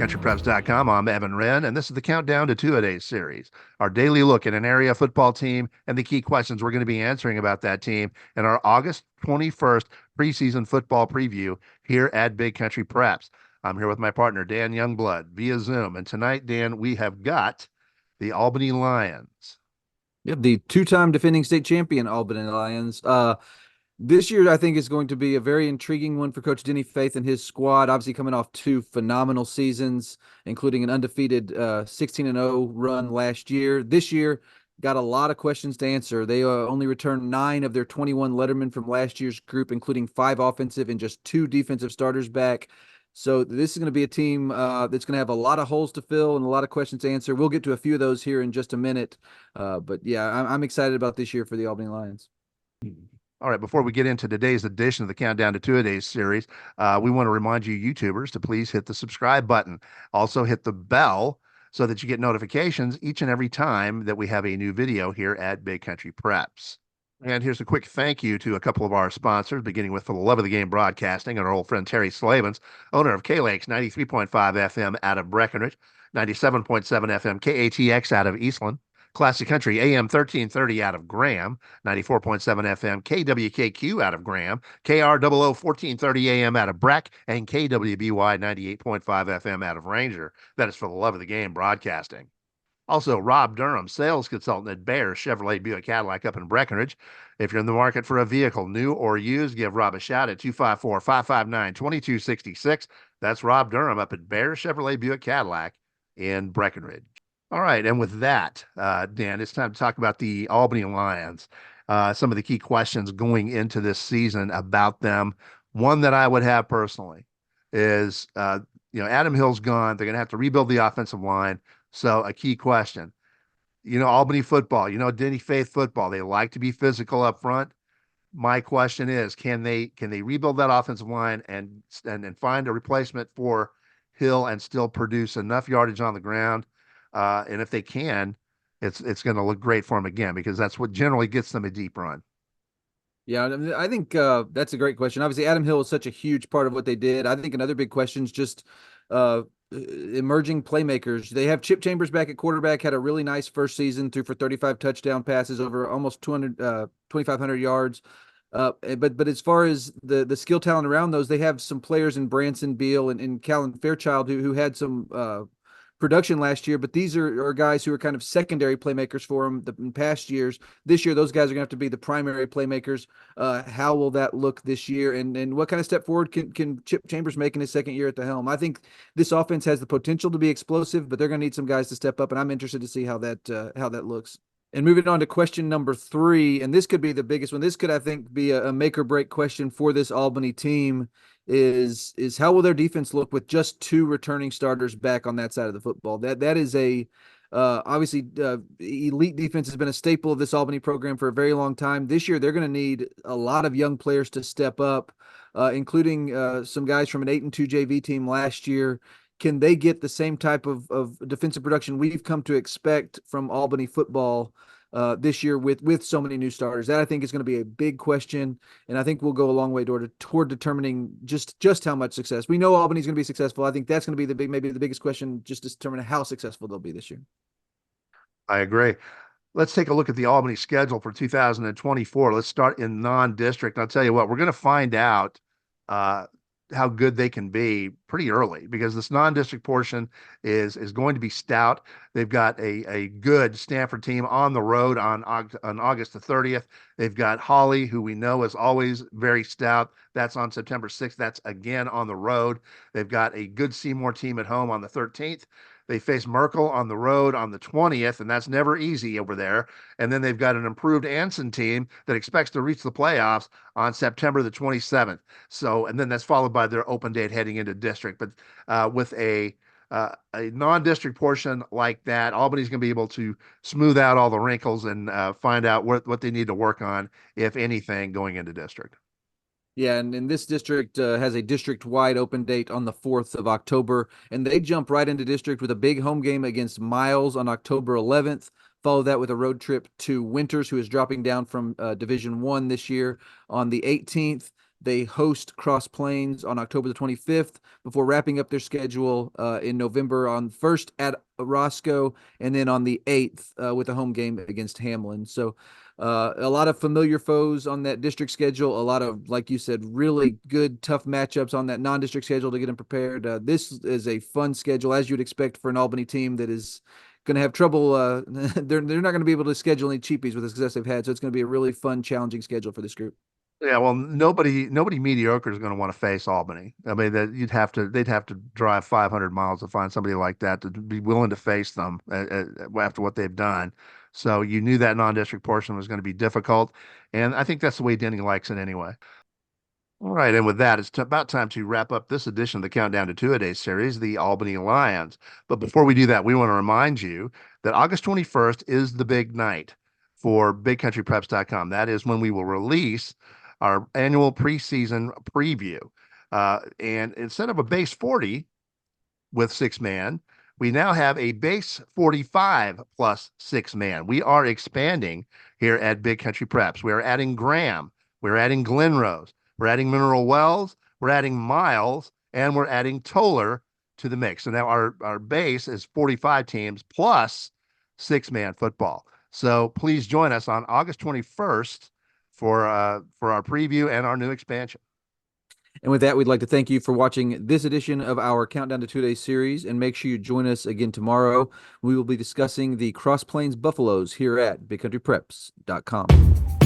BigCountryPreps.com. I'm Evan Wren, and this is the Countdown to Two-A-Days series, our daily look at an area football team and the key questions we're going to be answering about that team in our August 21st preseason football preview here at Big Country Preps. I'm here with my partner, Dan Youngblood, via Zoom. And tonight, Dan, we have got the Albany Lions. Yep, the two-time defending state champion Albany Lions. This year, I think, is going to be a very intriguing one for Coach Denny Faith and his squad. Obviously, coming off two phenomenal seasons, including an undefeated 16-0 run last year. This year, got a lot of questions to answer. They only returned 9 of their 21 lettermen from last year's group, including 5 offensive and just 2 defensive starters back. So this is going to be a team that's going to have a lot of holes to fill and a lot of questions to answer. We'll get to a few of those here in just a minute. But yeah, I'm excited about this year for the Albany Lions. All right, before we get into today's edition of the Countdown to Two-A-Days series, we want to remind you YouTubers to please hit the subscribe button. Also hit the bell so that you get notifications each and every time that we have a new video here at Big Country Preps. And here's a quick thank you to a couple of our sponsors, beginning with For the Love of the Game Broadcasting and our old friend Terry Slavens, owner of K-Lakes 93.5 FM out of Breckenridge, 97.7 FM KATX out of Eastland, Classic Country AM 1330 out of Graham, 94.7 FM KWKQ out of Graham, KROO 1430 AM out of Breck, and KWBY 98.5 FM out of Ranger. That is For the Love of the Game Broadcasting. Also, Rob Durham, sales consultant at Bear Chevrolet Buick Cadillac up in Breckenridge. If you're in the market for a vehicle, new or used, give Rob a shout at 254-559-2266. That's Rob Durham up at Bear Chevrolet Buick Cadillac in Breckenridge. All right, and with that, Dan, it's time to talk about the Albany Lions. Some of the key questions going into this season about them. One that I would have personally is, Adam Hill's gone. They're going to have to rebuild the offensive line. So a key question, Albany football, Denny Faith football, they like to be physical up front. My question is, can they rebuild that offensive line and find a replacement for Hill and still produce enough yardage on the ground? And if they can, it's going to look great for them again, because that's what generally gets them a deep run. Yeah, I think that's a great question. Obviously, Adam Hill is such a huge part of what they did. I think another big question is just emerging playmakers. They have Chip Chambers back at quarterback, had a really nice first season, threw for 35 touchdown passes, over almost 2,500 yards. But as far as the skill talent around those, they have some players in Branson Beal and Callan Fairchild who had some production last year, but these are guys who are kind of secondary playmakers for them in past years. This year, those guys are going to have to be the primary playmakers. How will that look this year? And what kind of step forward can Chip Chambers make in his second year at the helm? I think this offense has the potential to be explosive, but they're going to need some guys to step up, and I'm interested to see how that looks. And moving on to question number 3, and this could be the biggest one. This could, I think, be a make or break question for this Albany team. Is how will their defense look with just 2 returning starters back on that side of the football? That is a obviously elite defense has been a staple of this Albany program for a very long time. This year they're going to need a lot of young players to step up, including some guys from an 8-2 JV team last year. Can they get the same type of defensive production we've come to expect from Albany football this year with so many new starters? That, I think, is going to be a big question, and I think we'll go a long way toward determining just how much success. We know Albany's going to be successful. I think that's going to be maybe the biggest question, just to determine how successful they'll be this year. I agree. Let's take a look at the Albany schedule for 2024. Let's start in non-district. I'll tell you what, we're going to find out how good they can be pretty early, because this non-district portion is going to be stout. They've got a good Stanford team on the road on August the 30th. They've got Holly, who we know is always very stout. That's on September 6th. That's again on the road. They've got a good Seymour team at home on the 13th. They face Merkel on the road on the 20th, and that's never easy over there. And then they've got an improved Anson team that expects to reach the playoffs on September the 27th. So, and then that's followed by their open date heading into district. But with a non-district portion like that, Albany's going to be able to smooth out all the wrinkles and find out what they need to work on, if anything, going into district. Yeah, and this district has a district-wide open date on the 4th of October, and they jump right into district with a big home game against Miles on October 11th. Follow that with a road trip to Winters, who is dropping down from Division I this year, on the 18th. They host Cross Plains on October the 25th before wrapping up their schedule in November on first at Roscoe and then on the 8th with a home game against Hamlin. So a lot of familiar foes on that district schedule. A lot of, like you said, really good, tough matchups on that non-district schedule to get them prepared. This is a fun schedule, as you'd expect for an Albany team that is going to have trouble. They're not going to be able to schedule any cheapies with the success they've had. So it's going to be a really fun, challenging schedule for this group. Yeah, well, nobody mediocre is going to want to face Albany. I mean, that they'd have to drive 500 miles to find somebody like that to be willing to face them after what they've done. So you knew that non-district portion was going to be difficult, and I think that's the way Denny likes it anyway. All right, and with that, it's about time to wrap up this edition of the Countdown to Two-A-Days series, the Albany Lions. But before we do that, we want to remind you that August 21st is the big night for BigCountryPreps.com. That is when we will release our annual preseason preview. And instead of a base 40 with six man, we now have a base 45 plus six man. We are expanding here at Big Country Preps. We are adding Graham. We're adding Glenrose. We're adding Mineral Wells, we're adding Miles, and we're adding Toller to the mix. So now our base is 45 teams plus six-man football. So please join us on August 21st for our preview and our new expansion. And with that, we'd like to thank you for watching this edition of our Countdown to Two Days series. And make sure you join us again tomorrow. We will be discussing the Cross Plains Buffaloes here at BigCountryPreps.com.